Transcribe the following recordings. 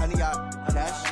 Honey, cash.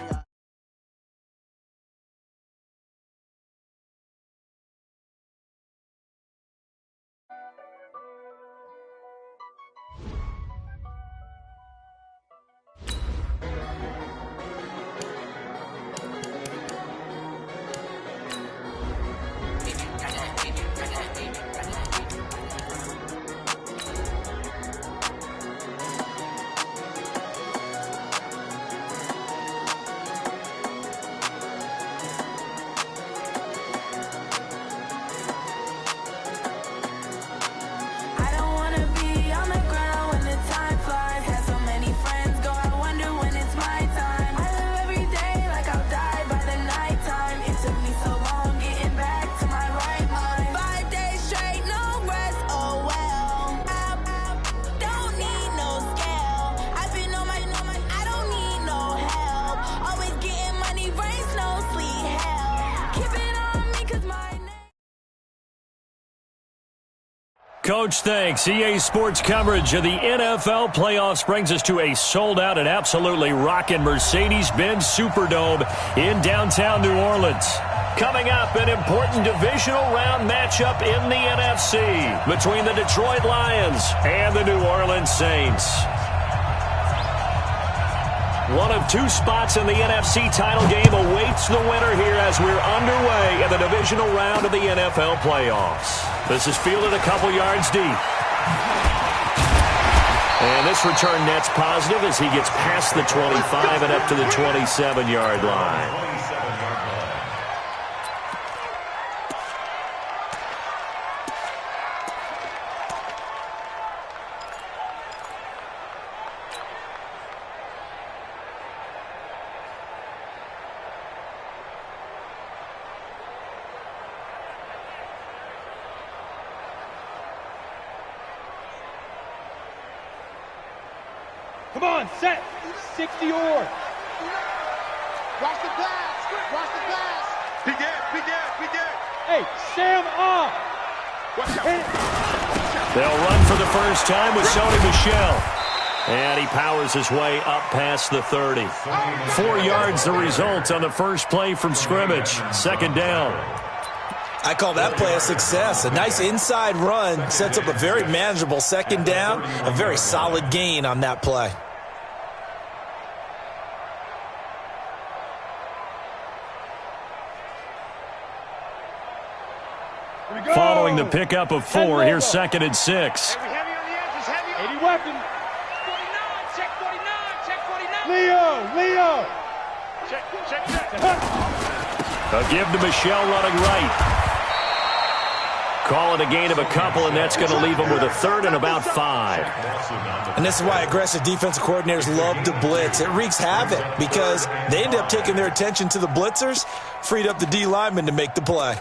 Coach, thanks. EA Sports coverage of the NFL playoffs brings us to a sold-out and absolutely rocking Mercedes-Benz Superdome in downtown New Orleans. Coming up, an important divisional round matchup in the NFC between the Detroit Lions and the New Orleans Saints. One of two spots in the NFC title game awaits the winner here as we're underway in the divisional round of the NFL playoffs. This is fielded a couple yards deep. And this return net's positive as he gets past the 25 and up to the 27-yard line. Come on, set. 60 or. Watch the pass. Watch the pass. Peek it. Hey, Sam off. Watch out. They'll run for the first time with Sony Michel. And he powers his way up past the 30. 4 yards the result on the first play from scrimmage. Second down. I call that play a success. A nice inside run sets up a very manageable second down. A very solid gain on that play. Following the pickup of 4, here's 2nd and 6. Heavy on the edges, heavy. 80 weapon. 49, check 49. Leo. Check. A give to Michel running right. Call it a gain of a couple, and that's going to leave him with a third and about 5. And this is why aggressive defensive coordinators love to blitz. It wreaks havoc because they end up taking their attention to the blitzers, freed up the D lineman to make the play.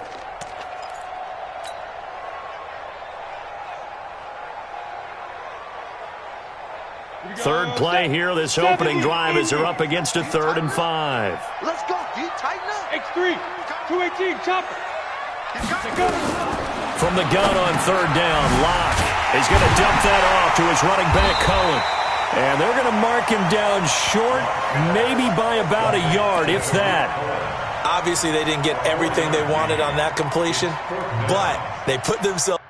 Third play here, this opening drive as they're up against a 3rd and 5. Let's go, D. Tighten up. X3. 218. Chopper. From the gun on 3rd down, Locke is going to dump that off to his running back, Cohen. And they're going to mark him down short, maybe by about a yard, if that. Obviously, they didn't get everything they wanted on that completion, but they put themselves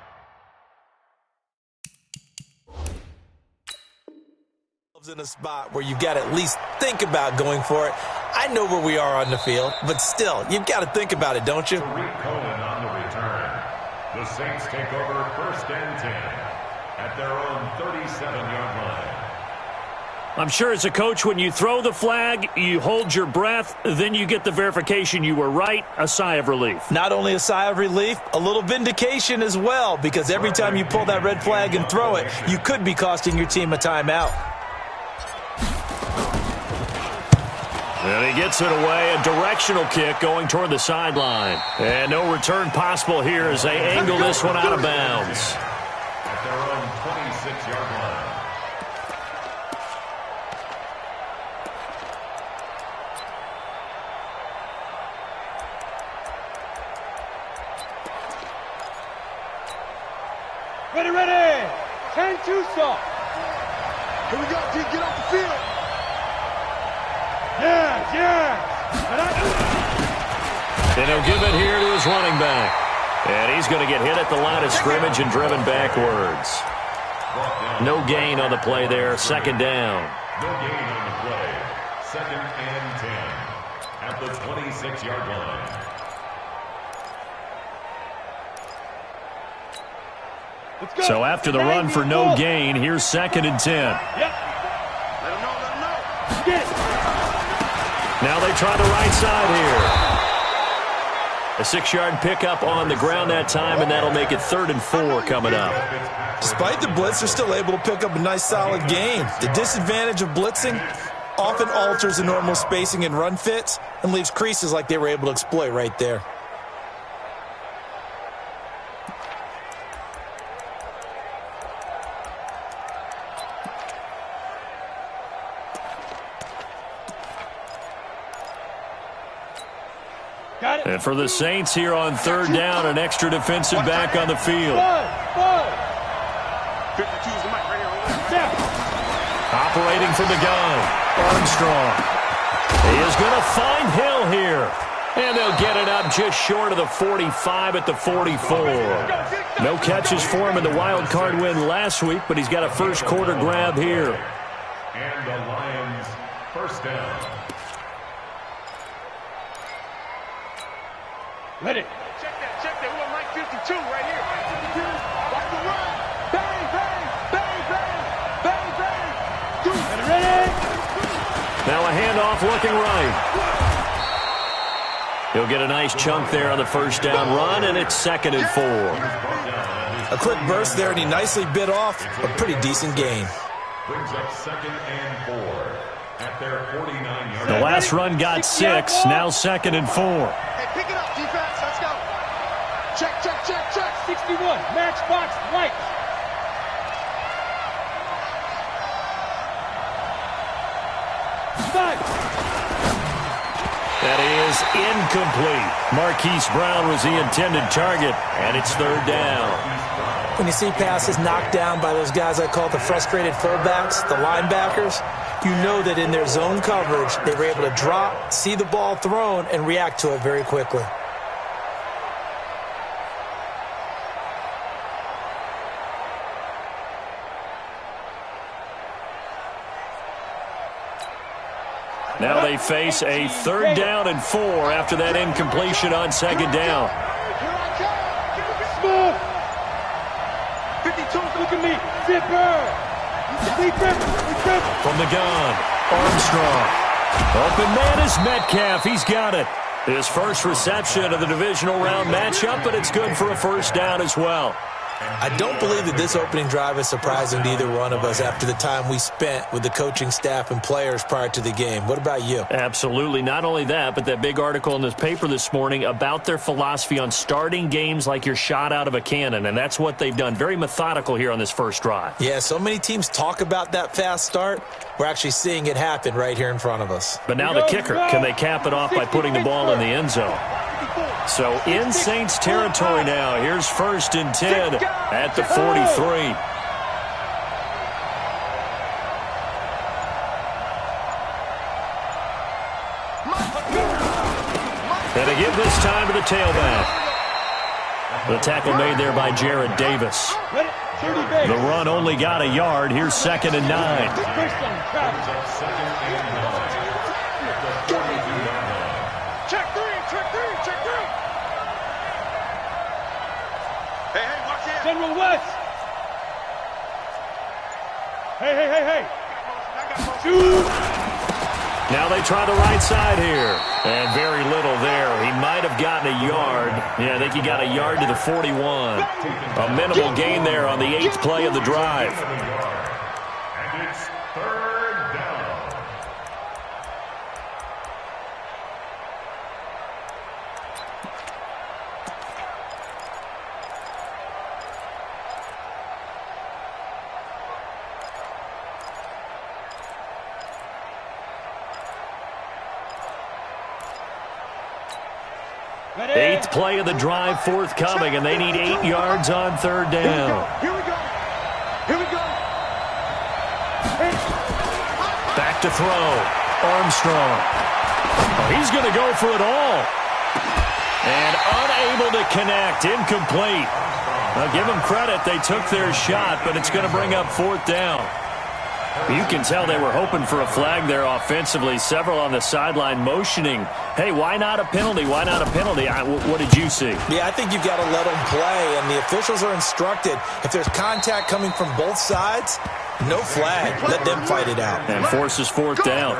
in a spot where you've got to at least think about going for it. I know where we are on the field, but still, you've got to think about it, don't you? Tariq Cohen on the return. The Saints take over 1st and 10 at their own 37-yard line. I'm sure as a coach, when you throw the flag, you hold your breath, then you get the verification you were right, a sigh of relief. Not only a sigh of relief, a little vindication as well, because every time you pull that red flag and throw it, you could be costing your team a timeout. And he gets it away, a directional kick going toward the sideline. And no return possible here as they angle this one out of bounds. At their own 26-yard line. Ready. 10-2 stop. Here we go, D. Get off the field. And he'll give it here to his running back. And he's going to get hit at the line of scrimmage and driven backwards. No gain on the play there. Second down. No gain on the play. 2nd and 10 at the 26-yard line. So after the run for no gain, here's 2nd and 10. Yep. Let him know. Get it. Now they try the right side here. A 6-yard pickup on the ground that time, and that'll make it 3rd and 4 coming up. Despite the blitz, they're still able to pick up a nice, solid gain. The disadvantage of blitzing often alters the normal spacing and run fits and leaves creases like they were able to exploit right there. And for the Saints here on 3rd down, an extra defensive back on the field. 52 is the mic right here. Operating from the gun, Armstrong. He is going to find Hill here. And they'll get it up just short of the 45 at the 44. No catches for him in the wild card win last week, but he's got a first quarter grab here. And the Lions, first down. Let it. Check that. We're on Mike 52 right here. Watch the run. Bang, bang, bang, bang, bang, bang. Ready? Now a handoff looking right. He'll get a nice chunk there on the first down run, and it's 2nd and 4. A quick burst there, and he nicely bit off a pretty decent gain. Brings up 2nd and 4 at their 49-yard line. The last run got 6, now 2nd and 4. Hey, pick it up, defense. Let's go. Check. 61. Matchbox right. That is incomplete. Marquise Brown was the intended target, and it's 3rd down. When you see passes knocked down by those guys I call the frustrated fullbacks, the linebackers, you know that in their zone coverage, they were able to drop, see the ball thrown, and react to it very quickly. Now they face a 3rd down and 4 after that incompletion on 2nd down. Smooth. 52, look at me. Zipper. From the gun, Armstrong. Open man is Metcalf. He's got it. His first reception of the divisional round matchup, but it's good for a first down as well. I don't believe that this opening drive is surprising to either one of us after the time we spent with the coaching staff and players prior to the game. What about you? Absolutely. Not only that, but that big article in this paper this morning about their philosophy on starting games like you're shot out of a cannon, and that's what they've done. Very methodical here on this first drive. Yeah, so many teams talk about that fast start. We're actually seeing it happen right here in front of us. But now the kicker, can they cap it off by putting the ball in the end zone? So in Saints territory now. Here's 1st and 10 at the 43. And they give this time to the tailback. The tackle made there by Jared Davis. The run only got a yard. Here's 2nd and 9. Check three. Hey, watch it. General West. Hey. Shoot. Now they try the right side here. And very little there. He might have gotten a yard. Yeah, I think he got a yard to the 41. A minimal gain there on the 8th play of the drive. And it's 3rd down. Eighth play of the drive forthcoming, and they need 8 yards on 3rd down. Here we go. Back to throw. Armstrong. Oh, he's going to go for it all. And unable to connect. Incomplete. Now, give them credit. They took their shot, but it's going to bring up 4th down. You can tell they were hoping for a flag there offensively. Several on the sideline motioning, hey, why not a penalty? Why not a penalty? What did you see? Yeah, I think you've got to let them play, and the officials are instructed. If there's contact coming from both sides, no flag. Let them fight it out. And forces 4th down.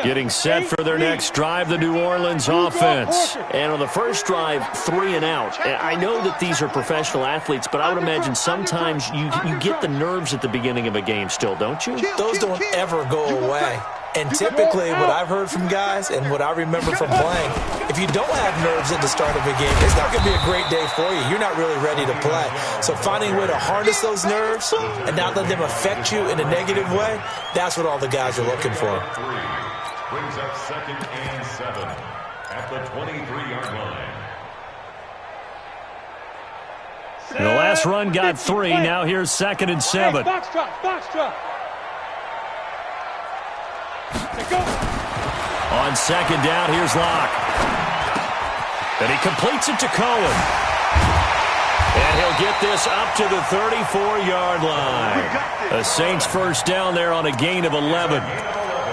Getting set for their next drive, the New Orleans offense. And on the first drive, 3 and out. I know that these are professional athletes, but I would imagine sometimes you get the nerves at the beginning of a game still, don't you? Those don't ever go away. And typically what I've heard from guys and what I remember from playing, if you don't have nerves at the start of a game, it's not going to be a great day for you. You're not really ready to play. So finding a way to harness those nerves and not let them affect you in a negative way, that's what all the guys are looking for. Brings up 2nd and 7 at the 23-yard line. The last run got 3. Now here's 2nd and 7. Box drop. Go. On 2nd down, here's Locke. And he completes it to Cohen. And he'll get this up to the 34-yard line. The Saints 1st down there on a gain of 11.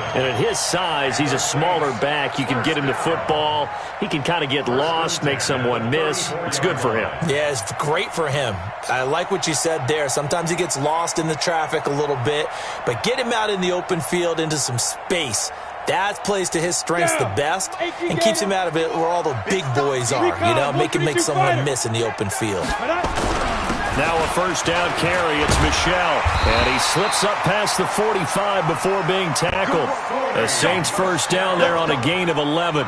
And at his size, he's a smaller back. You can get him to football. He can kind of get lost, make someone miss. It's good for him. Yeah, it's great for him. I like what you said there. Sometimes he gets lost in the traffic a little bit, but get him out in the open field into some space. That plays to his strengths the best and keeps him out of it where all the big boys are, you know, make someone miss in the open field. Now a 1st down carry. It's Michel. And he slips up past the 45 before being tackled. The Saints 1st down there on a gain of 11.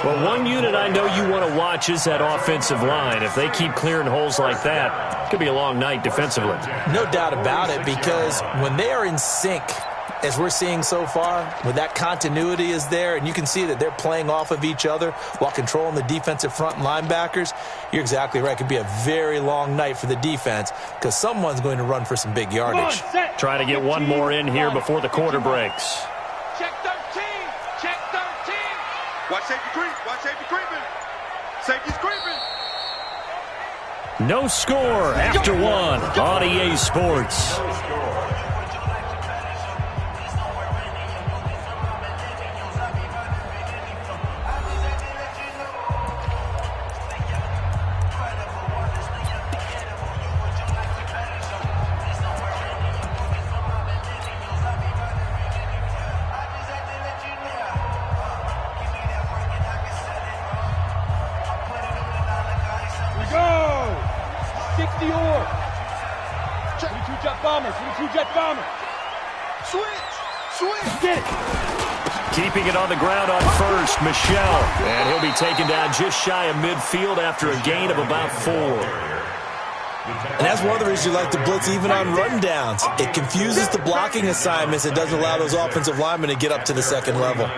Well, one unit I know you want to watch is that offensive line. If they keep clearing holes like that, it could be a long night defensively. No doubt about it, because when they are in sync, as we're seeing so far, when that continuity is there, and you can see that they're playing off of each other while controlling the defensive front and linebackers, you're exactly right. It could be a very long night for the defense because someone's going to run for some big yardage. Try to get one more in here before the quarter breaks. Check 13. Check 13. Watch safety creep. Watch safety creeping. Safety's creeping. No score after 1 on EA Sports. Keeping it on the ground on 1st, Michel. And he'll be taken down just shy of midfield after a gain of about 4. And that's one of the reasons you like to blitz even on run downs. It confuses the blocking assignments. It doesn't allow those offensive linemen to get up to the 2nd level.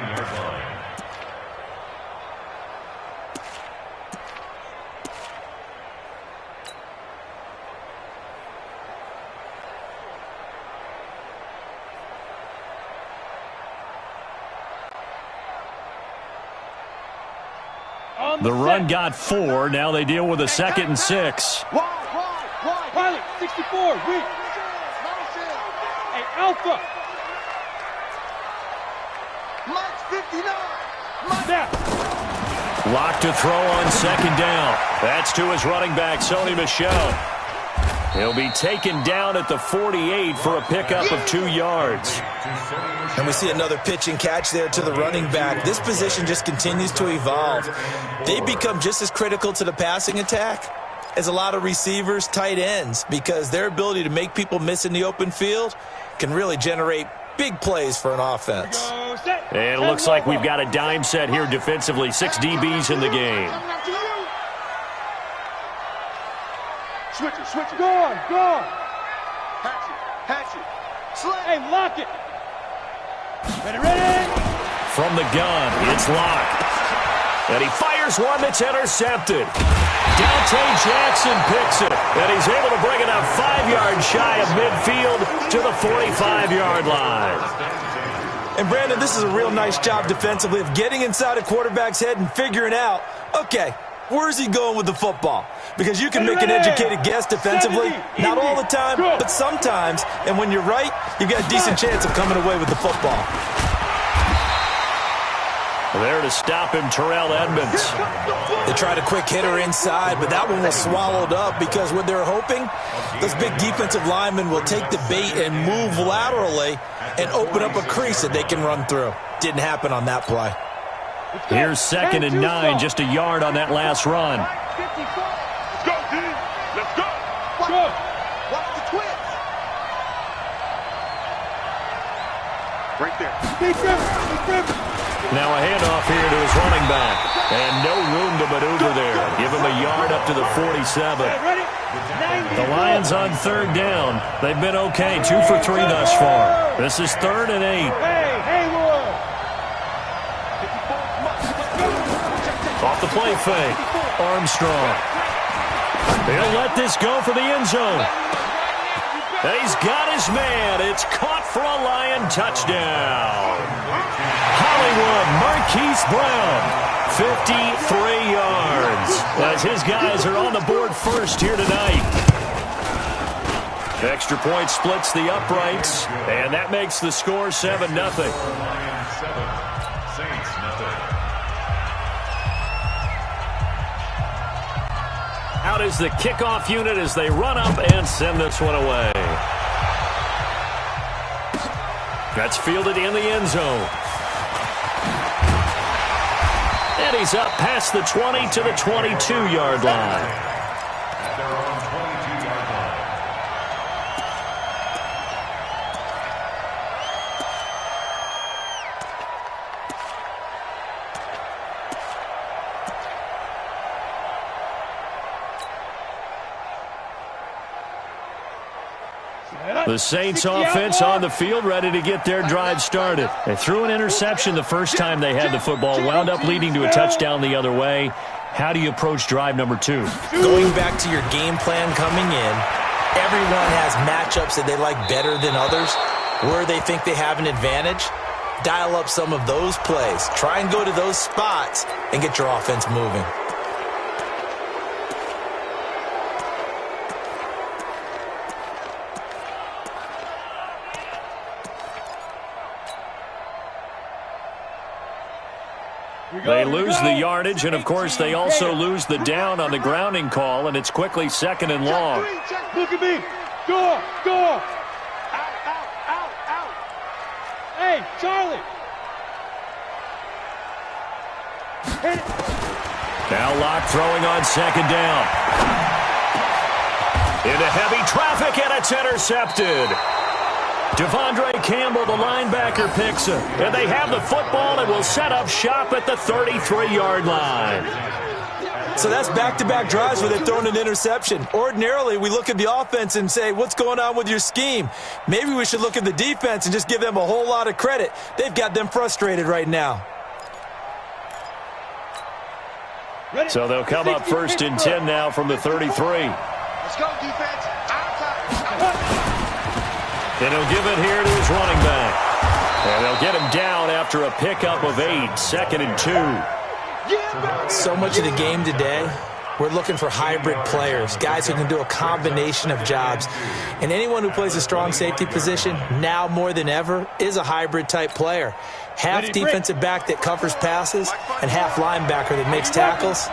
The run got 4. Now they deal with a 2nd and 6. Pilot, 64, weak. Hey, Alpha. Mike's 59. Now. Locked to throw on 2nd down. That's to his running back, Sony Michel. He'll be taken down at the 48 for a pickup of 2 yards. And we see another pitch and catch there to the running back. This position just continues to evolve. They become just as critical to the passing attack as a lot of receivers, tight ends, because their ability to make people miss in the open field can really generate big plays for an offense. And it looks like we've got a dime set here defensively. 6 DBs in the game. Switch it. Go on. Hatch it. Slay. Hey, lock it. Ready? From the gun, it's Locke. And he fires one that's intercepted. Dante Jackson picks it. And he's able to bring it up 5 yards shy of midfield to the 45-yard line. And, Brandon, this is a real nice job defensively of getting inside a quarterback's head and figuring out, okay, where's he going with the football? Because you can make an educated guess defensively, not all the time, but sometimes. And when you're right, you've got a decent chance of coming away with the football. There to stop him, Terrell Edmonds. They tried a quick hitter inside, but that one was swallowed up because what they're hoping, those big defensive linemen will take the bait and move laterally and open up a crease that they can run through. Didn't happen on that play. Here's 2nd and 9, just a yard on that last run. Let's go, D. Let's go. Watch the twins. Right there. Now a handoff here to his running back. And no room to maneuver there. Give him a yard up to the 47. The Lions on 3rd down. They've been okay, 2 for 3 thus far. This is 3rd and 8. Off the play fake. Armstrong. He'll let this go for the end zone. And he's got his man. It's caught for a Lion touchdown. Hollywood Marquise Brown, 53 yards. As his guys are on the board first here tonight. Extra point splits the uprights, and that makes the score 7-0. Lions 7, Saints nothing. Out is the kickoff unit as they run up and send this one away. That's fielded in the end zone. And he's up past the 20 to the 22-yard line. At their own 22-yard line. The Saints offense on the field, ready to get their drive started. They threw an interception the first time they had the football, wound up leading to a touchdown the other way. How do you approach drive number 2? Going back to your game plan coming in, everyone has matchups that they like better than others. Where they think they have an advantage, dial up some of those plays. Try and go to those spots and get your offense moving. They lose the yardage, and, of course, they also lose the down on the grounding call, and it's quickly 2nd and long. Look at me. Go. Out. Hey, Charlie. Hit it. Now Locke throwing on 2nd down. Into heavy traffic, and it's intercepted. Devondre Campbell, the linebacker, picks it. And they have the football and will set up shop at the 33-yard line. So that's back-to-back drives where they've thrown an interception. Ordinarily, we look at the offense and say, what's going on with your scheme? Maybe we should look at the defense and just give them a whole lot of credit. They've got them frustrated right now. So they'll come up 1st and 10 now from the 33. Let's go, defense. Outside. And he'll give it here to his running back. And they'll get him down after a pickup of 8, 2nd and 2. So much of the game today, we're looking for hybrid players, guys who can do a combination of jobs. And anyone who plays a strong safety position, now more than ever, is a hybrid-type player. Half defensive back that covers passes and half linebacker that makes tackles.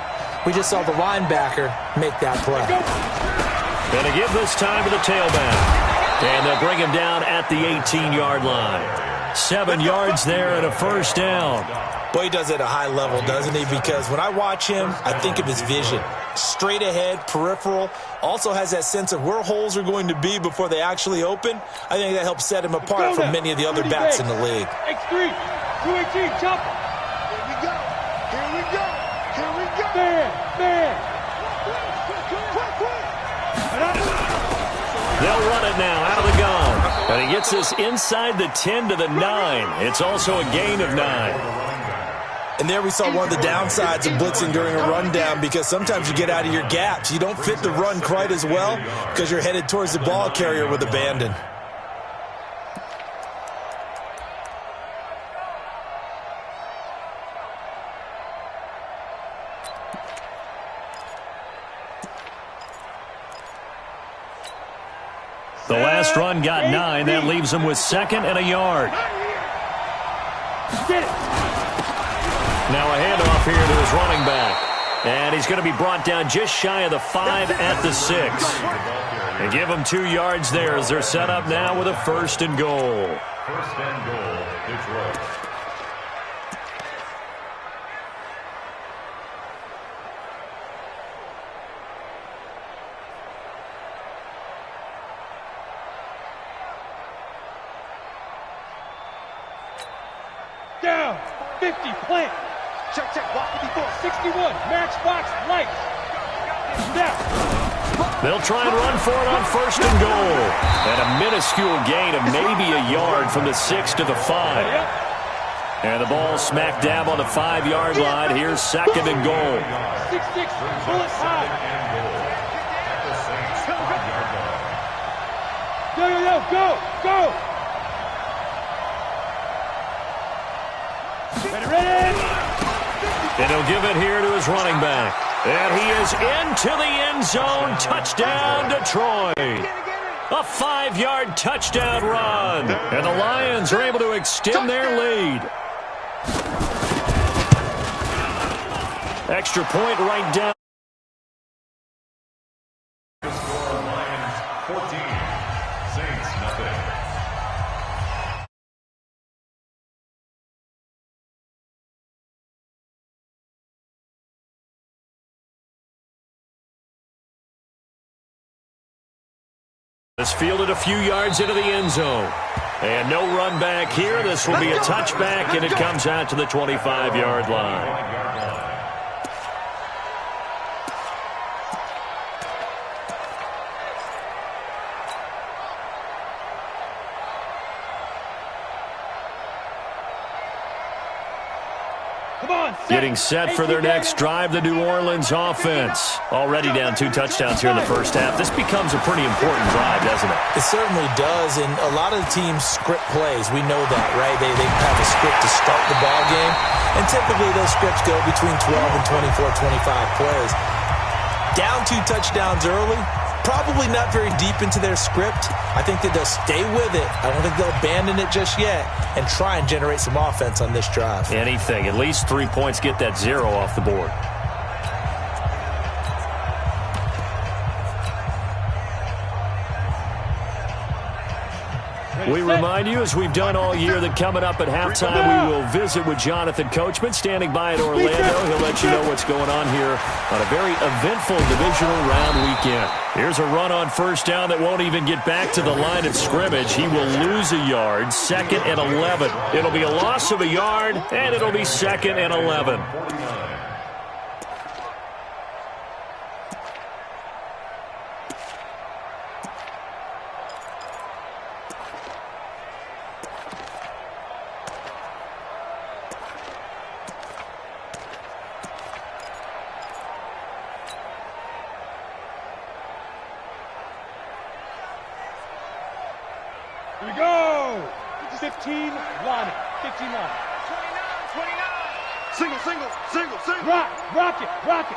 We just saw the linebacker make that play. And to give this time to the tailback. And they'll bring him down at the 18-yard line. 7 yards there and a 1st down. Boy, he does it at a high level, doesn't he? Because when I watch him, I think of his vision. Straight ahead, peripheral. Also has that sense of where holes are going to be before they actually open. I think that helps set him apart from many of the other backs in the league. X3, 218, chop. Here we go. Man. They'll run it now out of the gun. And he gets us inside the 10 to the 9. It's also a gain of 9. And there we saw one of the downsides of blitzing during a rundown, because sometimes you get out of your gaps. You don't fit the run quite as well because you're headed towards the ball carrier with abandon. The last run got 9. That leaves him with 2nd and a yard. Now a handoff here to his running back. And he's going to be brought down just shy of the 5 at the 6. And give him 2 yards there as they're set up now with a 1st and goal. 1st and goal, Detroit. Down, 50, plant. Check, block 54. 61, matchbox, lights. Snap. They'll try and run for it on 1st and goal. And a minuscule gain of maybe a yard from the 6 to the 5. And the ball smack dab on the 5-yard line. Here's 2nd and goal. 6-6, bullet high. Go. Ready. And he'll give it here to his running back. And he is into the end zone. Touchdown, Detroit. A 5-yard touchdown run. And the Lions are able to extend their lead. Extra point right down. Lions 14, Saints nothing. This fielded a few yards into the end zone. And no run back here. This will be a touchback, and it comes out to the 25-yard line. Getting set for their next drive, the New Orleans offense. Already down 2 touchdowns here in the first half. This becomes a pretty important drive, doesn't it? It certainly does, and a lot of the teams script plays. We know that, right? They have a script to start the ball game, and typically those scripts go between 12 and 24, 25 plays. Down 2 touchdowns early, probably not very deep into their script. I think that they'll stay with it. I don't think they'll abandon it just yet and try and generate some offense on this drive. Anything. At least 3 points, get that 0 off the board. We remind you, as we've done all year, that coming up at halftime, we will visit with Jonathan Coachman, standing by at Orlando. He'll let you know what's going on here on a very eventful divisional round weekend. Here's a run on 1st down that won't even get back to the line of scrimmage. He will lose a yard, 2nd and 11. It'll be a loss of a yard, and it'll be 2nd and 11. Here we go. 15 line. 15 line. 29. Single. Rock it. 31.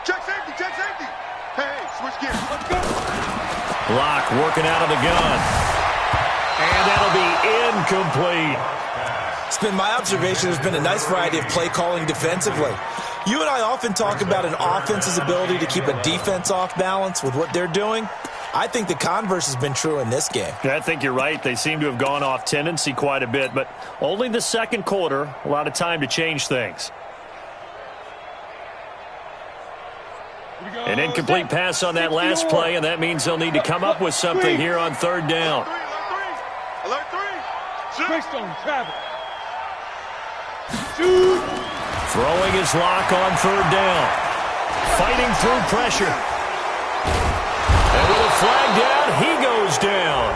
Check safety. Hey, switch gears. Let's go. Block working out of the gun. And that'll be incomplete. It's been my observation there's been a nice variety of play calling defensively. You and I often talk about an offense's ability to keep a defense off balance with what they're doing. I think the converse has been true in this game. I think you're right. They seem to have gone off tendency quite a bit, but only the second quarter, a lot of time to change things. An incomplete pass on that last play, and that means they'll need to come up with something here on 3rd down. Alert 3. Greystone travel. Shoot. Throwing his lock on 3rd down. Fighting through pressure. And with a flag down, he goes down.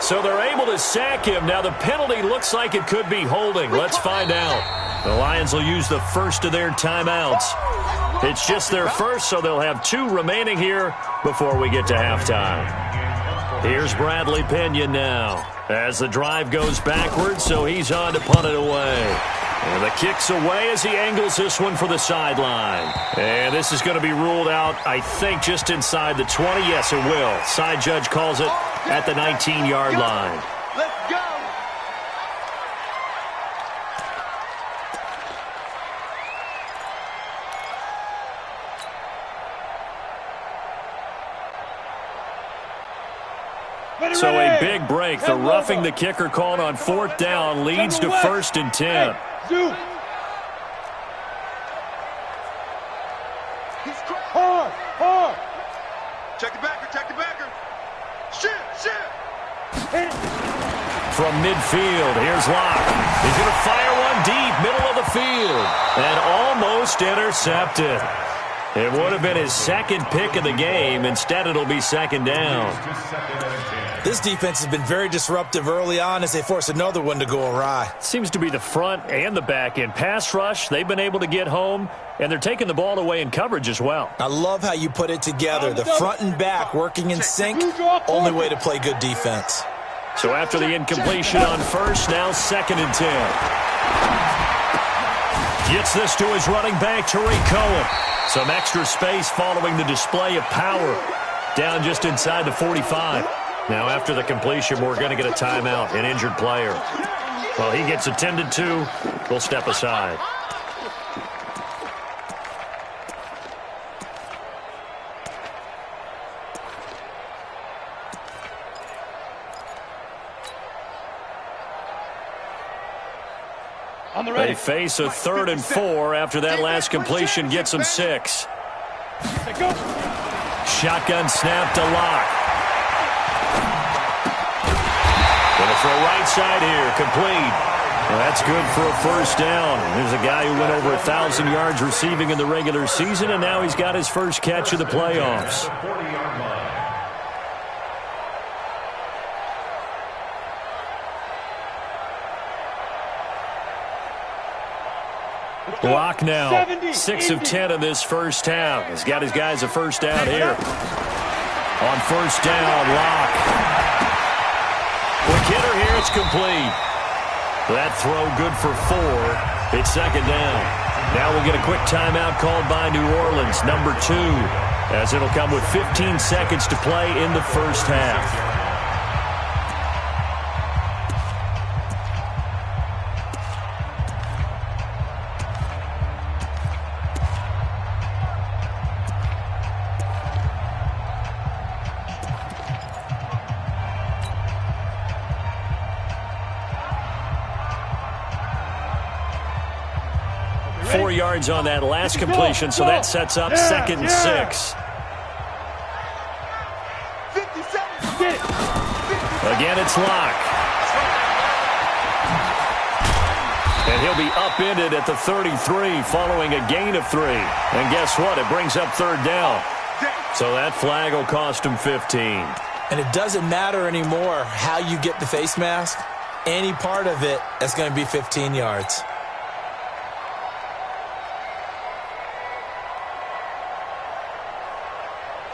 So they're able to sack him. Now the penalty looks like it could be holding. Let's find out. The Lions will use the first of their timeouts. It's just their first, so they'll have 2 remaining here before we get to halftime. Here's Bradley Pinion now as the drive goes backwards, so he's on to punt it away. And the kick's away as he angles this one for the sideline. And this is going to be ruled out, I think, just inside the 20. Yes, it will. Side judge calls it at the 19-yard line. Let's go. So a big break. The roughing the kicker called on 4th down leads to 1st and 10. Hard. Check the backer, check the backer. Shit. From midfield, here's Locke. He's going to fire one deep, middle of the field, and almost intercepted. It would have been his 2nd pick of the game. Instead, it'll be 2nd down. This defense has been very disruptive early on as they force another one to go awry. Seems to be the front and the back end. Pass rush, they've been able to get home, and they're taking the ball away in coverage as well. I love how you put it together. The front and back working in sync, only way to play good defense. So after the incompletion on first, now 2nd and 10. Gets this to his running back, Tariq Cohen. Some extra space following the display of power. Down just inside the 45. Now after the completion, we're going to get a timeout, an injured player. Well, he gets attended to. We'll step aside. They face a 3rd and 4 after that last completion gets them 6. Shotgun snap to Locke. Going to throw right side here, complete. Well, that's good for a 1st down. There's a guy who went over 1,000 yards receiving in the regular season, and now he's got his first catch of the playoffs. Locke now, 6 of 10 in this first half. He's got his guys a 1st down here. On 1st down, Locke. Quick hitter here, it's complete. That throw good for 4. It's 2nd down. Now we'll get a quick timeout called by New Orleans, number 2, as it'll come with 15 seconds to play in the first half. Yards on that last completion, so that sets up 2nd and 6. Again, it's Locke. And he'll be upended at the 33 following a gain of 3. And guess what? It brings up 3rd down. So that flag will cost him 15. And it doesn't matter anymore how you get the face mask. Any part of it is going to be 15 yards.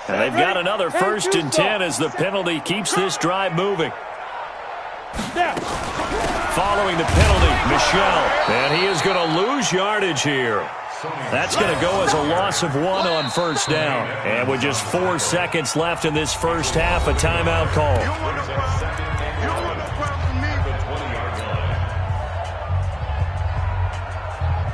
And they've got another 1st and 10 as the penalty keeps this drive moving. Following the penalty, Michel. And he is going to lose yardage here. That's going to go as a loss of 1 on 1st down. And with just 4 seconds left in this first half, a timeout call.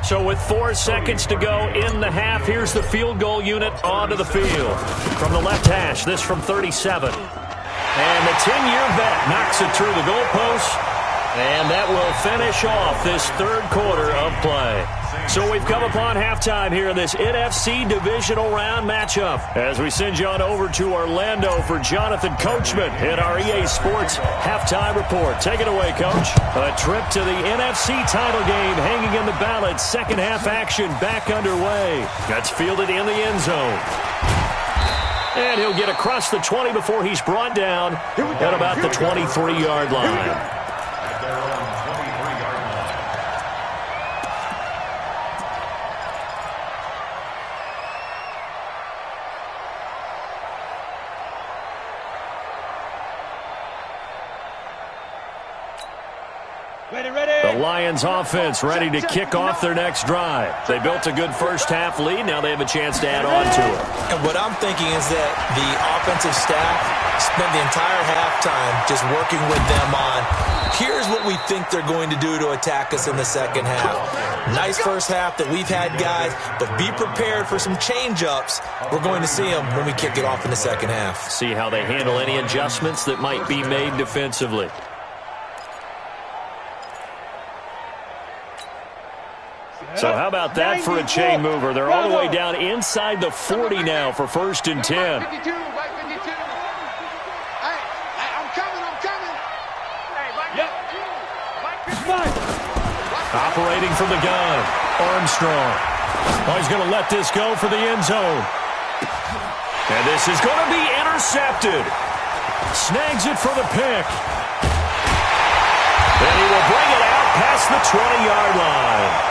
So with 4 seconds to go in the half, here's the field goal unit onto the field. From the left hash, this from 37. And the 10-year vet knocks it through the goalpost. And that will finish off this 3rd quarter of play. So we've come upon halftime here in this NFC divisional round matchup. As we send you on over to Orlando for Jonathan Coachman in our EA Sports halftime report. Take it away, Coach. A trip to the NFC title game hanging in the balance. 2nd half action back underway. That's fielded in the end zone. And he'll get across the 20 before he's brought down at about the 23-yard line. At their own 23-yard line. The Lions offense ready to kick off their next drive. They built a good first-half lead. Now they have a chance to add on to it. And what I'm thinking is that the offensive staff spent the entire halftime just working with them on, here's what we think they're going to do to attack us in the second half. Nice first half that we've had, guys, but be prepared for some change-ups. We're going to see them when we kick it off in the second half. See how they handle any adjustments that might be made defensively. So how about that for a chain mover? They're all the way down inside the 40 now for 1st and 10. 52, right 52. Hey, I'm coming. Hey, right 52. Operating from the gun, Armstrong. Oh, he's going to let this go for the end zone. And this is going to be intercepted. Snags it for the pick. And he will bring it out past the 20-yard line.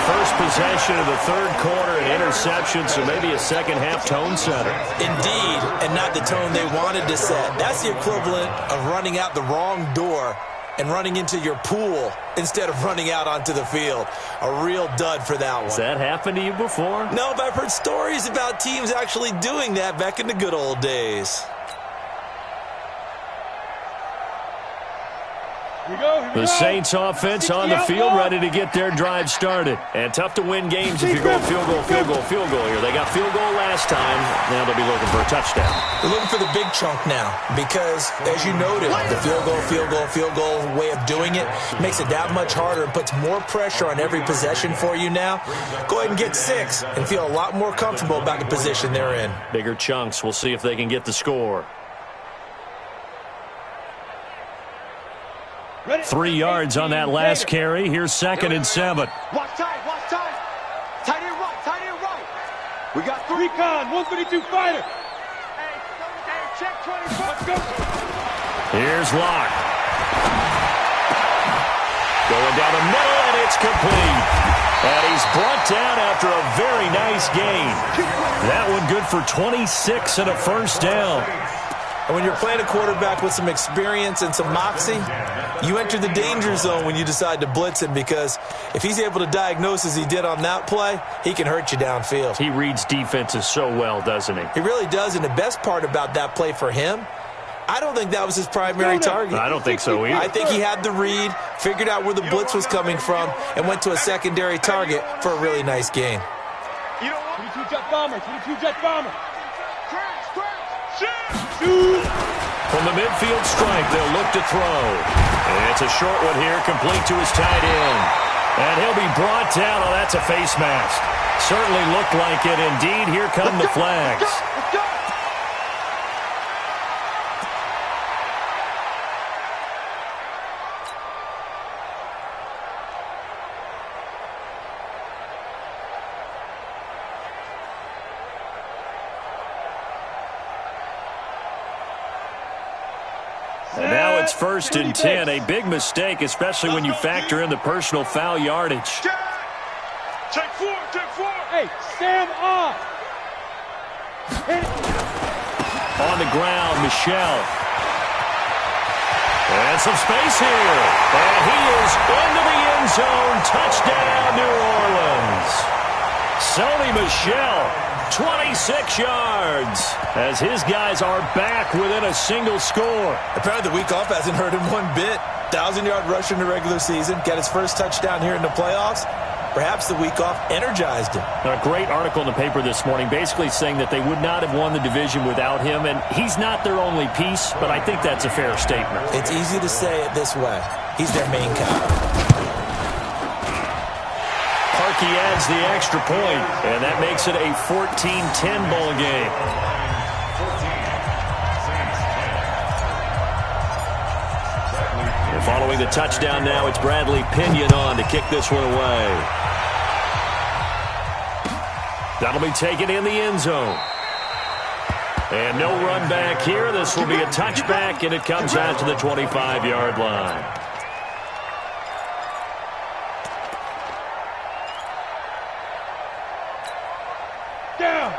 First possession of the third quarter, an interception, so maybe a second-half tone setter. Indeed, and not the tone they wanted to set. That's the equivalent of running out the wrong door and running into your pool instead of running out onto the field. A real dud for that one. Has that happened to you before? No, but I've heard stories about teams actually doing that back in the good old days. The Saints offense on the field ready to get their drive started. And tough to win games if you're going field goal here. They got field goal last time. Now they'll be looking for a touchdown. They're looking for the big chunk now because, as you noted, the field goal way of doing it makes it that much harder and puts more pressure on every possession for you now. Go ahead and get 6 and feel a lot more comfortable about the position they're in. Bigger chunks. We'll see if they can get the score. 3 yards on that last carry. Here's 2nd and 7. Watch tight. Tight end right. We got 3 con, 152 fighter. Hey, check 24. Let's go. Here's Locke. Going down the middle, and it's complete. And he's brought down after a very nice gain. That one good for 26 and a first down. And when you're playing a quarterback with some experience and some moxie, you enter the danger zone when you decide to blitz him, because if he's able to diagnose as he did on that play, he can hurt you downfield. He reads defenses so well, doesn't he? He really does, and the best part about that play for him, I don't think that was his primary target. I don't think so either. I think he had the read, figured out where the blitz was coming from, and went to a secondary target for a really nice gain. 22 jet bomber. From the midfield stripe, they'll look to throw. And it's a short one here, complete to his tight end. And he'll be brought down. Oh, that's a face mask. Certainly looked like it. Indeed, here come the flags. Let's go. And now it's 1st and 10. A big mistake, especially when you factor in the personal foul yardage. Check 4. Hey, stand up. On the ground, Michelle. And some space here. And he is into the end zone. Touchdown, New Orleans. Sony Michel. 26 yards as his guys are back within a single score. Apparently the week off hasn't hurt him one bit. 1,000-yard rusher in the regular season, got his first touchdown here in the playoffs. Perhaps the week off energized him. A great article in the paper this morning basically saying that they would not have won the division without him, and he's not their only piece, but I think that's a fair statement. It's easy to say it this way. He's their main guy. He adds the extra point, and that makes it a 14-10 ball game. And following the touchdown now, it's Bradley Pinion on to kick this one away. That'll be taken in the end zone. And no run back here. This will be a touchback, and it comes out to the 25-yard line.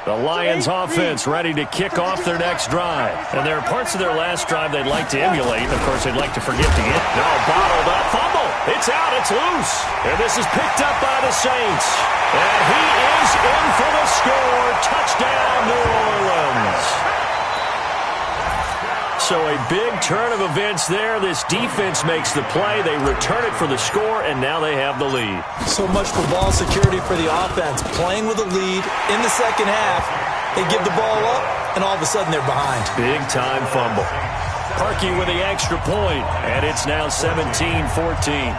The Lions offense ready to kick off their next drive. And there are parts of their last drive they'd like to emulate. And, of course, they'd like to forget to get. No, bottled up. Fumble. It's out. It's loose. And this is picked up by the Saints. And he is in for the score. Touchdown, New Orleans. So a big turn of events there. This defense makes the play. They return it for the score, and now they have the lead. So much for ball security for the offense. Playing with a lead in the second half, they give the ball up, and all of a sudden they're behind. Big-time fumble. Parkey with the extra point, and it's now 17-14.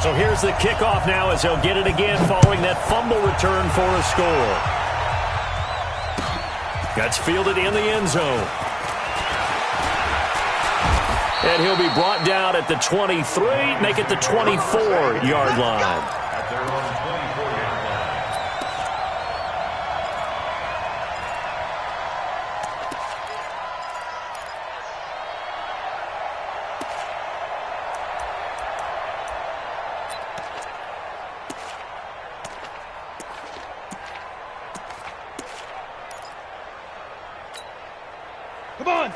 So here's the kickoff now as they'll get it again following that fumble return for a score. That's fielded in the end zone. And he'll be brought down at the 23, make it the 24-yard line. At their own 24-yard line.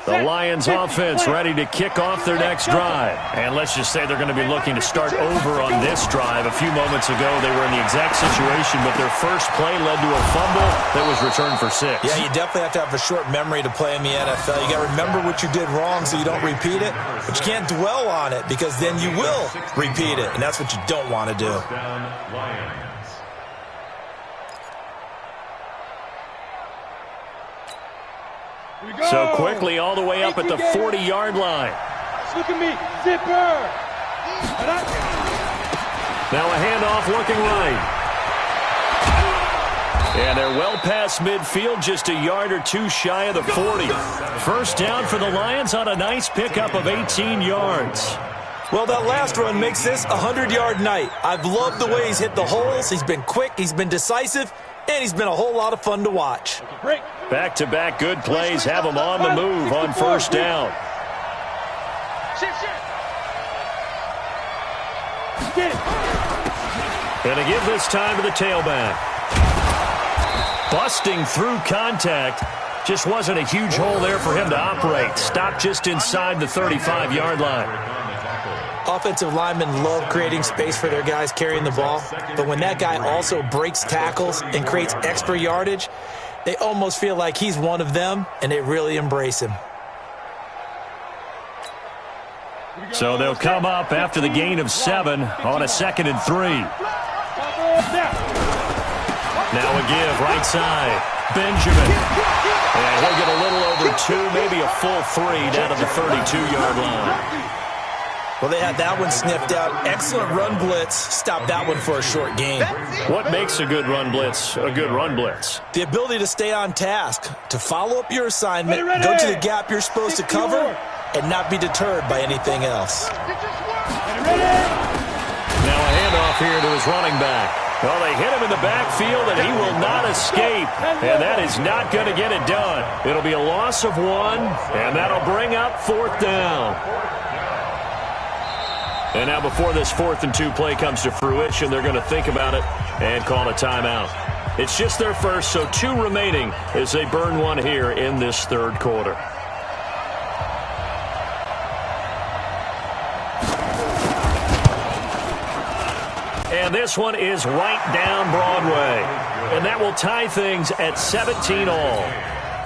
The Lions offense ready to kick off their next drive. And let's just say they're going to be looking to start over on this drive. A few moments ago, they were in the exact situation, but their first play led to a fumble that was returned for 6. Yeah, you definitely have to have a short memory to play in the NFL. You got to remember what you did wrong so you don't repeat it, but you can't dwell on it because then you will repeat it, and that's what you don't want to do. Down Lions. So quickly all the way up at the 40-yard line. Look at me, zipper. Now a handoff looking right. And they're well past midfield, just a yard or two shy of the 40. First down for the Lions on a nice pickup of 18 yards. Well, that last run makes this a 100-yard night. I've loved the way he's hit the holes. He's been quick, he's been decisive, and he's been a whole lot of fun to watch. Back-to-back good plays have him on the move on first down. And to give this time to the tailback. Busting through contact. Just wasn't a huge hole there for him to operate. Stopped just inside the 35-yard line. Offensive linemen love creating space for their guys carrying the ball, but when that guy also breaks tackles and creates extra yardage, they almost feel like he's one of them, and they really embrace him. So they'll come up after the gain of 7 on a 2nd and 3. Now a give, right side. Benjamin. And he'll get a little over 2, maybe a full 3 down to the 32-yard line. Well, they had that one sniffed out. Excellent run blitz. Stopped that one for a short gain. What makes a good run blitz a good run blitz? The ability to stay on task, to follow up your assignment, go to the gap you're supposed to cover, and not be deterred by anything else. Now a handoff here to his running back. Well, they hit him in the backfield, and he will not escape. And that is not going to get it done. It'll be a loss of 1, and that'll bring up 4th down. And now before this 4th and 2 play comes to fruition, they're going to think about it and call a timeout. It's just their first, so 2 remaining as they burn 1 here in this 3rd quarter. And this one is right down Broadway. And that will tie things at 17 all.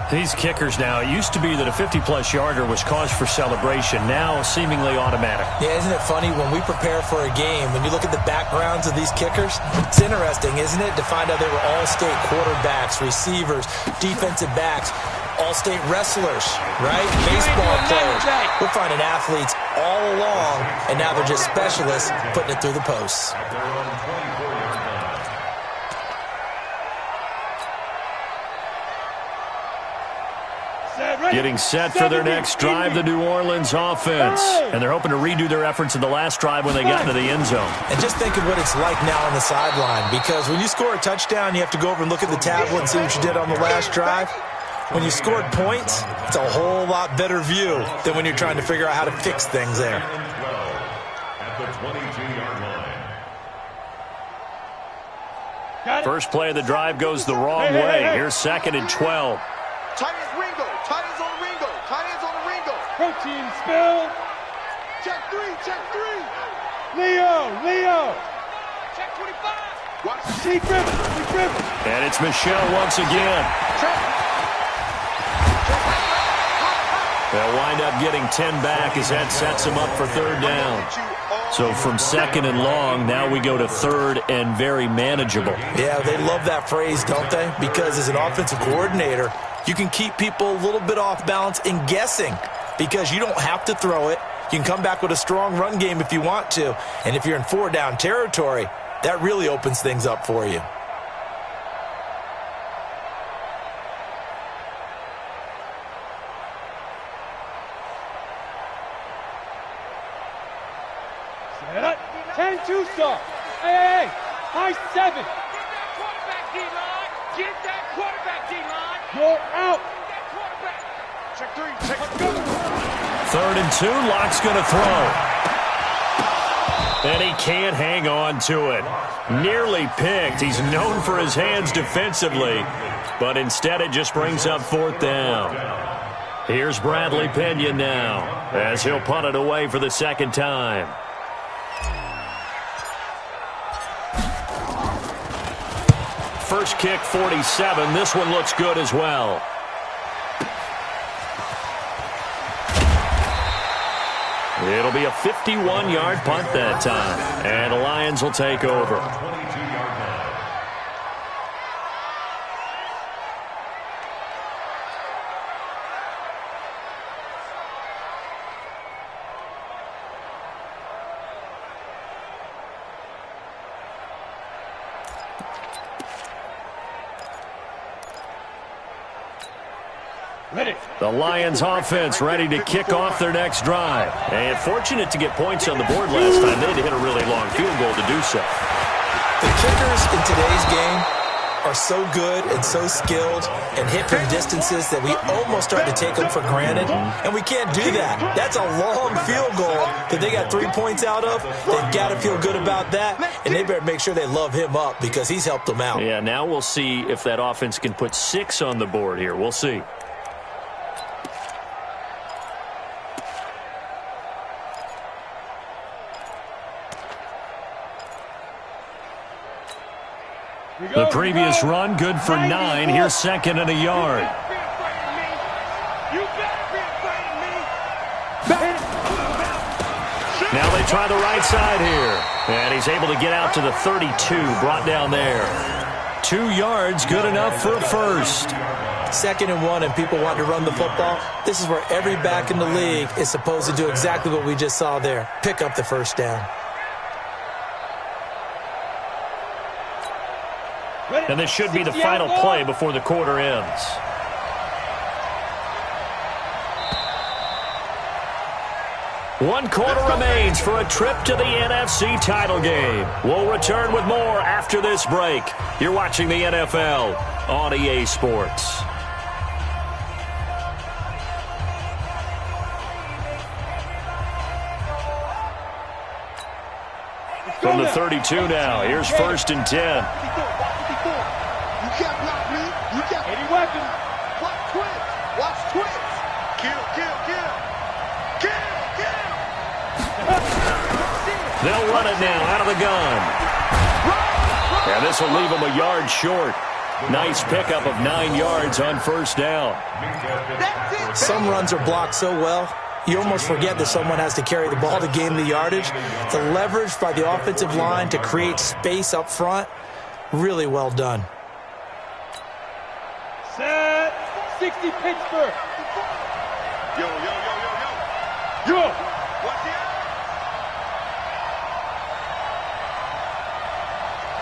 These kickers now, it used to be that a 50-plus yarder was cause for celebration, now seemingly automatic. Yeah, isn't it funny when we prepare for a game, when you look at the backgrounds of these kickers, it's interesting, isn't it, to find out they were all-state quarterbacks, receivers, defensive backs, all-state wrestlers, right? Baseball players. We're finding athletes all along, and now they're just specialists putting it through the posts. Getting set for their next drive, the New Orleans offense. And they're hoping to redo their efforts in the last drive when they got into the end zone. And just think of what it's like now on the sideline, because when you score a touchdown, you have to go over and look at the tablet and see what you did on the last drive. When you scored points, it's a whole lot better view than when you're trying to figure out how to fix things there. At the 22-yard line. First play of the drive goes the wrong way. Here's 2nd and 12. Tight ends Ringo. Tight ends on the Ringo. Tight ends on the Ringo. Protein spill. Check 3. Check 3. Leo. Check 25. Watch the See Griffin. And it's Michelle once again. They'll wind up getting 10 back as that sets them up for 3rd down. So from 2nd and long, now we go to 3rd and very manageable. Yeah, they love that phrase, don't they? Because as an offensive coordinator, you can keep people a little bit off balance and guessing because you don't have to throw it. You can come back with a strong run game if you want to. And if you're in 4-down territory, that really opens things up for you. Set up. 10-2 start. Hey. High 7. Get that quarterback, D-line. You're out. Check 3. Check 3. 3rd and 2. Locke's going to throw. And he can't hang on to it. Nearly picked. He's known for his hands defensively. But instead it just brings up 4th down. Here's Bradley Pena now as he'll punt it away for the 2nd time. First kick, 47. This one looks good as well. It'll be a 51-yard punt that time. And the Lions will take over. 22-yard line. The Lions offense ready to kick off their next drive. And fortunate to get points on the board last time. They had to hit a really long field goal to do so. The kickers in today's game are so good and so skilled and hit from distances that we almost start to take them for granted. And we can't do that. That's a long field goal that they got 3 points out of. They've got to feel good about that. And they better make sure they love him up because he's helped them out. Yeah, now we'll see if that offense can put 6 on the board here. We'll see. The previous run, good for 9. Here's 2nd and a yard. Now they try the right side here. And he's able to get out to the 32, brought down there. 2 yards, good enough for a first. 2nd and 1 and people want to run the football. This is where every back in the league is supposed to do exactly what we just saw there. Pick up the first down. And this should be the final play before the quarter ends. One quarter remains for a trip to the NFC title game. We'll return with more after this break. You're watching the NFL on EA Sports. From the 32 now, here's 1st and 10. You can't block me. You can't. Any weapon. Watch twins. Watch twins. Kill. They'll run it now out of the gun. And this will leave them a yard short. Nice pickup of 9 yards on 1st down. Some runs are blocked so well, you almost forget that someone has to carry the ball to gain the yardage. The leverage by the offensive line to create space up front, really well done. Set. 60 Pittsburgh. Yo. Watch the out.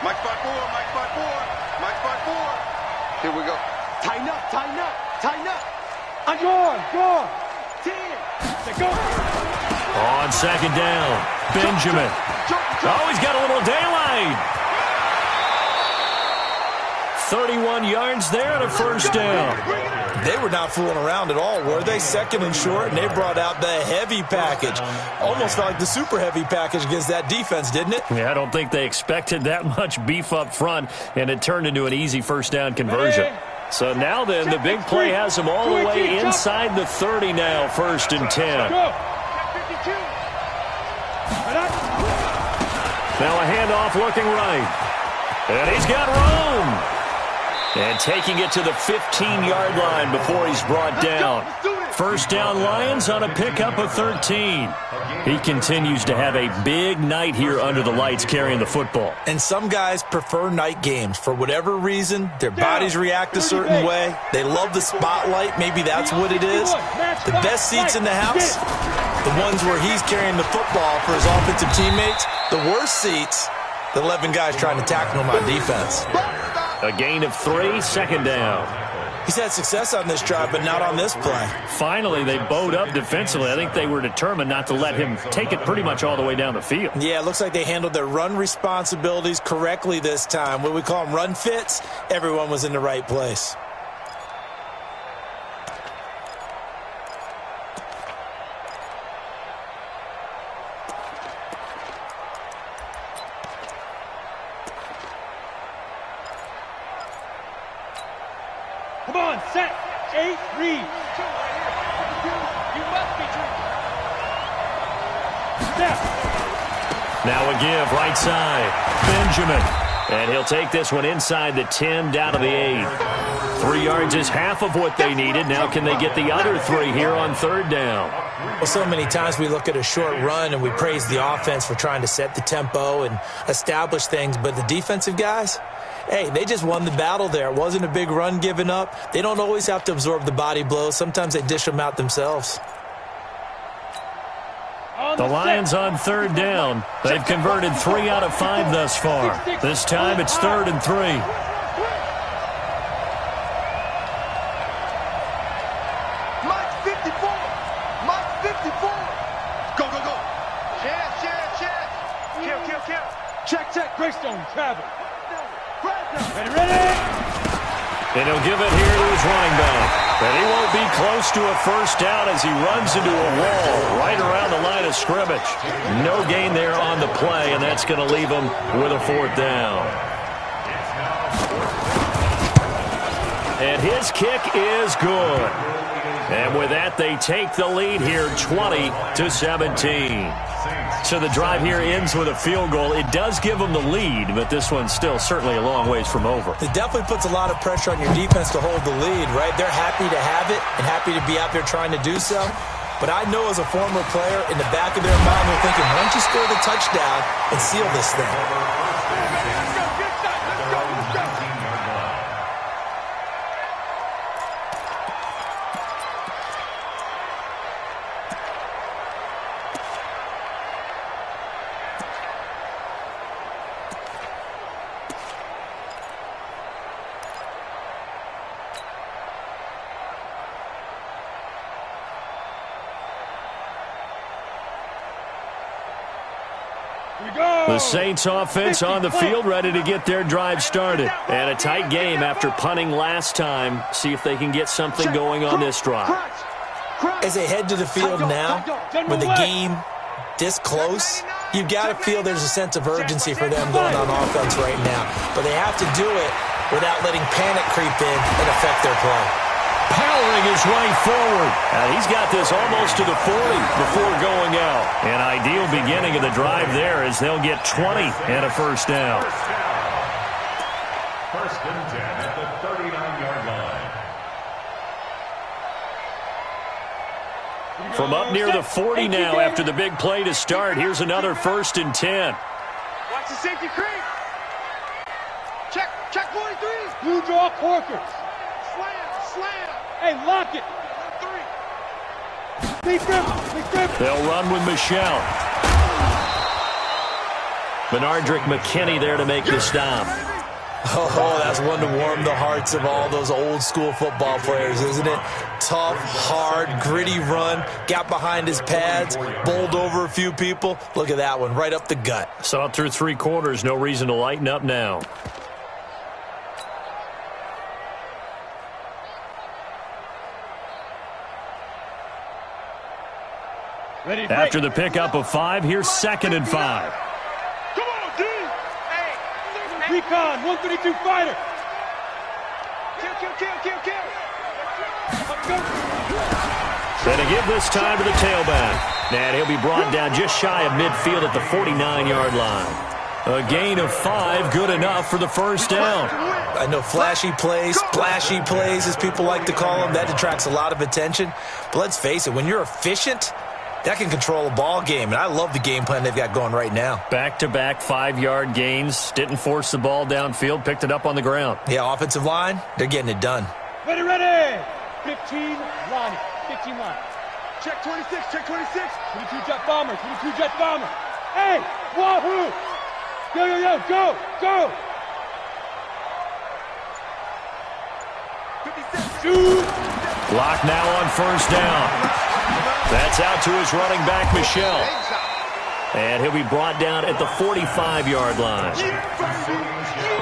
Mike spot 4. Here we go. Tighten up. Go. 10. Go. On second down, Benjamin. Oh, he's got a little daylight. 31 yards there and a first down. They were not fooling around at all, were they? Second and short, and they brought out the heavy package. Almost felt like the super heavy package against that defense, didn't it? Yeah, I don't think they expected that much beef up front, and it turned into an easy first down conversion. So now then, the big play has them all the way inside the 30 now, 1st and 10. Now a handoff looking right. And he's got room. And taking it to the 15-yard line before he's brought down. First down Lions on a pickup of 13. He continues to have a big night here under the lights carrying the football. And some guys prefer night games. For whatever reason, their bodies react a certain way. They love the spotlight. Maybe that's what it is. The best seats in the house, the ones where he's carrying the football for his offensive teammates. The worst seats, the 11 guys trying to tackle him on defense. A gain of 3, second down. He's had success on this drive, but not on this play. Finally, they bowed up defensively. I think they were determined not to let him take it pretty much all the way down the field. Yeah, it looks like they handled their run responsibilities correctly this time. What we call them run fits, everyone was in the right place. Come on, set. 8, read. You must be true. Step. Now a give, right side. Benjamin. And he'll take this one inside the 10, down to the 8. 3 yards is half of what they needed. Now can they get the other 3 here on 3rd down? Well, so many times we look at a short run and we praise the offense for trying to set the tempo and establish things, but the defensive guys, hey, they just won the battle there. It wasn't a big run given up. They don't always have to absorb the body blows. Sometimes they dish them out themselves. The Lions on 3rd down. They've converted 3 out of 5 thus far. This time it's 3rd and 3. Mike 54. Mike 54. Go. Chance. Kill. Check. Greystone, travel. Ready. And he'll give it here to his running back. And he won't be close to a first down as he runs into a wall right around the line of scrimmage. No gain there on the play, and that's going to leave him with a 4th down. And his kick is good. And with that, they take the lead here 20-17. So the drive here ends with a field goal. It does give them the lead, but this one's still certainly a long ways from over. It definitely puts a lot of pressure on your defense to hold the lead, right? They're happy to have it and happy to be out there trying to do so. But I know as a former player, in the back of their mind, they're thinking, why don't you score the touchdown and seal this thing? The Saints offense on the field, ready to get their drive started. And a tight game after punting last time. See if they can get something going on this drive. As they head to the field now, with the game this close, you've got to feel there's a sense of urgency for them going on offense right now. But they have to do it without letting panic creep in and affect their play. Powering his way forward. And he's got this almost to the 40 before going out. An ideal beginning of the drive there as they'll get 20 and a first down. First and 10 at the 39-yard line. From up near the 40 now after the big play to start. Here's another 1st and 10. Watch the safety creep. Check 43. Blue draw Corkers. Slam. Hey, lock it. 3. They'll run with Michelle. Benardrick McKinney there to make the stop. Oh, that's one to warm the hearts of all those old school football players, isn't it? tough, hard, gritty run. Got behind his pads, bowled over a few people. Look at that one, right up the gut. Saw it through 3 quarters. No reason to lighten up now. Ready, After the pickup of 5, here's 2nd and 5. Come on, D! Hey! Recon, 132 fighter! Kill! And to give this time to the tailback. And he'll be brought down just shy of midfield at the 49-yard line. A gain of 5, good enough for the first down. I know flashy plays, splashy plays, as people like to call them, that attracts a lot of attention. But let's face it, when you're efficient, that can control a ball game, and I love the game plan they've got going right now. Back-to-back 5-yard gains. Didn't force the ball downfield. Picked it up on the ground. Yeah, offensive line, they're getting it done. Ready! 15 line. 15 line. Check 26, check 26. 22 jet bomber, 22 jet bomber. Hey, wahoo! Go! 57. Shoot! Block now on first down. That's out to his running back, Michel. And he'll be brought down at the 45-yard line.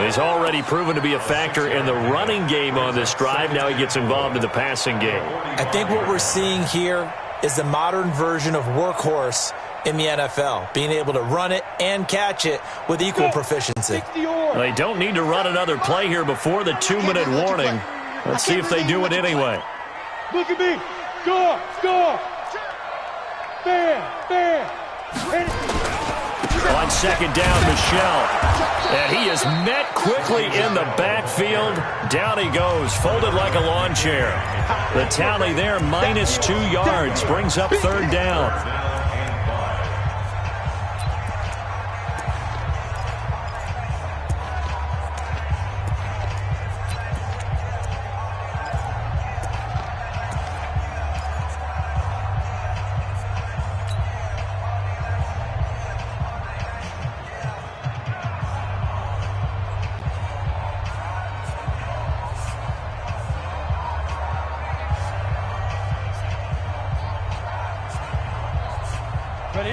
He's already proven to be a factor in the running game on this drive. Now he gets involved in the passing game. I think what we're seeing here is the modern version of workhorse in the NFL, being able to run it and catch it with equal proficiency. They don't need to run another play here before the 2-minute warning. Let's see if they do it anyway. Look at me! Score! Bam! On second down, Michel. And he is met quickly in the backfield. Down he goes, folded like a lawn chair. The tally there, -2 yards, brings up 3rd down.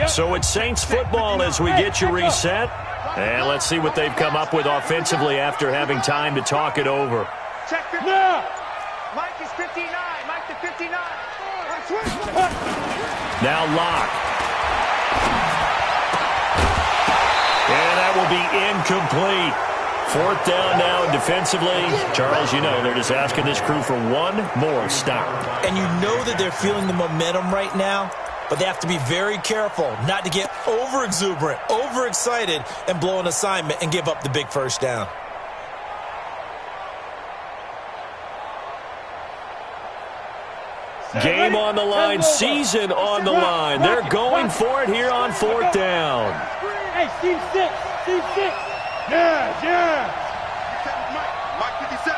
So it's Saints football as we get you reset. And let's see what they've come up with offensively after having time to talk it over. Check 59. Mike is 59. Mike to 59. Now Locke. And that will be incomplete. 4th down now defensively. Charles, you know they're just asking this crew for one more stop. And you know that they're feeling the momentum right now, but they have to be very careful not to get over-exuberant, overexcited, and blow an assignment and give up the big first down. Game on the line, season on the line. They're going for it here on 4th down. Hey, team 6. Yeah. Mike 57.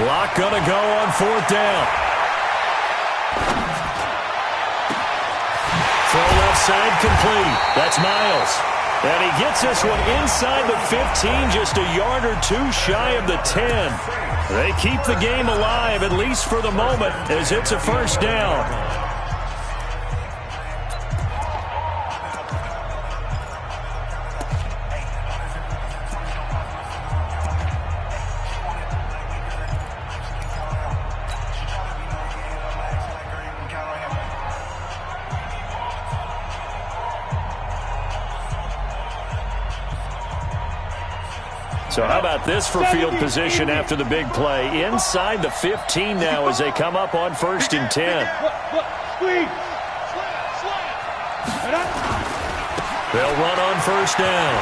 Locke gonna go on 4th down. Throw left side complete. That's Miles. And he gets this one inside the 15, just a yard or 2 shy of the 10. They keep the game alive, at least for the moment, as it's a first down. So how about this for field position after the big play? Inside the 15 now as they come up on 1st and 10. Squeeze. They'll run on 1st down.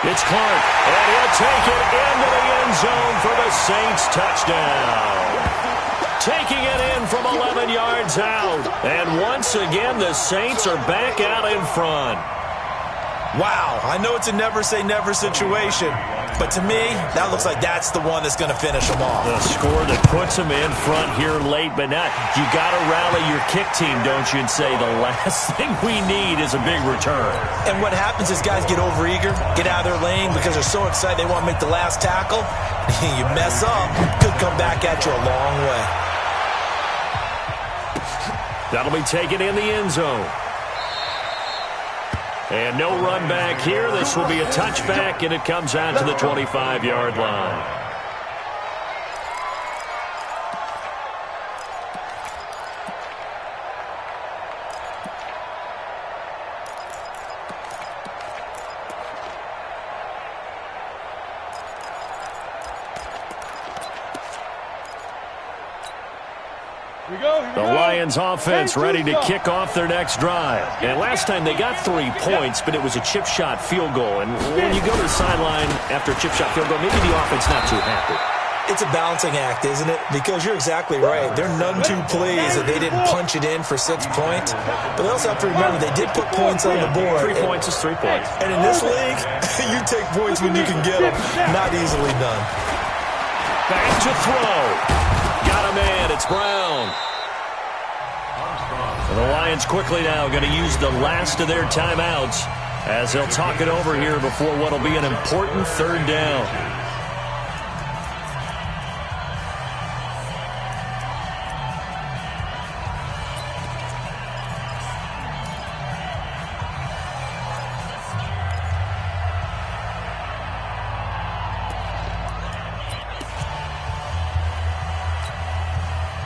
It's Clark, and he'll take it into the end zone for the Saints touchdown. Taking it in from 11 yards out. And once again, the Saints are back out in front. Wow, I know it's a never-say-never situation, but to me, that looks like that's the one that's going to finish them off. The score that puts them in front here late, but not. You got to rally your kick team, don't you, and say the last thing we need is a big return. And what happens is guys get overeager, get out of their lane because they're so excited they want to make the last tackle. You mess up, could come back at you a long way. That'll be taken in the end zone. And no run back here. This will be a touchback, and it comes out to the 25-yard line. The Lions offense ready to kick off their next drive. And last time they got 3 points, but it was a chip shot field goal. And when you go to the sideline after a chip shot field goal, maybe the offense not too happy. It's a balancing act, isn't it? Because you're exactly right. They're none too pleased that they didn't punch it in for 6 points. But they also have to remember they did put points on the board. 3 points is 3 points. And in this league, you take points when you can get them. Not easily done. Back to throw. Got a man. It's Brown. And the Lions quickly now going to use the last of their timeouts as they'll talk it over here before what will be an important 3rd down.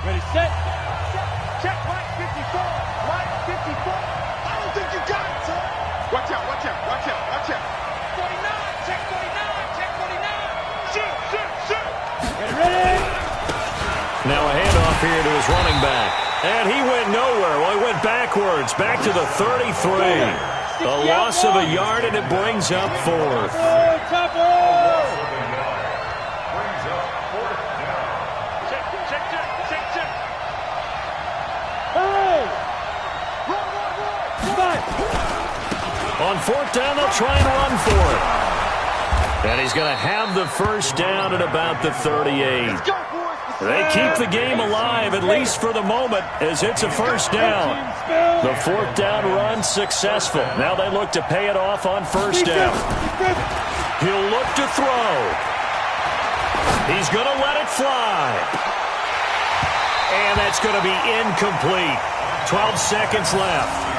Ready, set. Check Mike 54. Mike 54. I don't think you got it, son. Watch out, watch out, watch out, watch out. 49. Check 49. Check 49. Shoot, shoot, shoot. Ready. Now a handoff here to his running back. And he went nowhere. Well, he went backwards. Back to the 33. A loss of a yard, and it brings up 4th. On 4th down, they'll try and run for it. And he's going to have the 1st down at about the 38. They keep the game alive, at least for the moment, as it's a 1st down. The 4th down run successful. Now they look to pay it off on 1st down. He'll look to throw. He's going to let it fly. And that's going to be incomplete. 12 seconds left.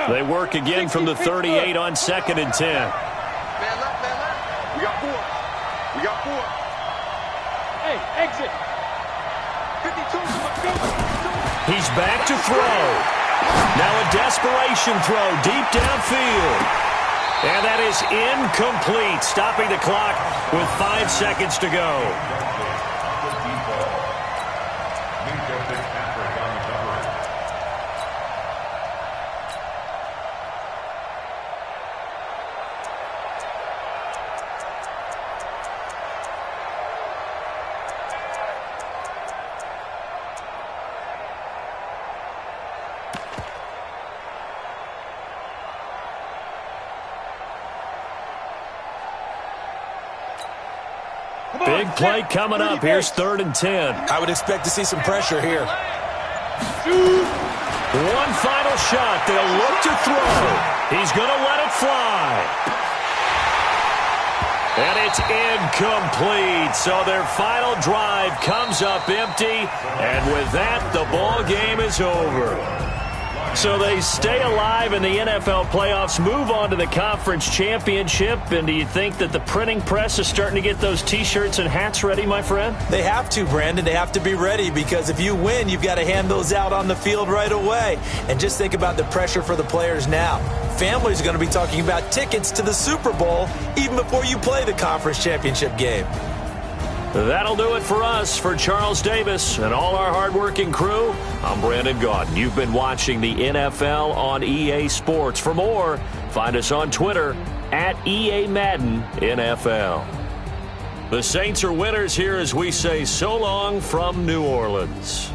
They work again from the 38 on 2nd and 10. Man left, man left. We got 4. We got 4. Hey, exit. 52. He's back to throw. Now a desperation throw deep downfield. And that is incomplete, stopping the clock with 5 seconds to go. Big play coming up. Here's 3rd and 10. I would expect to see some pressure here. One final shot. They'll look to throw. He's going to let it fly. And it's incomplete. So their final drive comes up empty. And with that, the ball game is over. So they stay alive in the NFL playoffs, move on to the conference championship, and do you think that the printing press is starting to get those T-shirts and hats ready, my friend? They have to, Brandon. They have to be ready because if you win, you've got to hand those out on the field right away. And just think about the pressure for the players now. Families are going to be talking about tickets to the Super Bowl even before you play the conference championship game. That'll do it for us. For Charles Davis and all our hardworking crew, I'm Brandon Gaudin. You've been watching the NFL on EA Sports. For more, find us on Twitter at EA Madden NFL. The Saints are winners here as we say so long from New Orleans.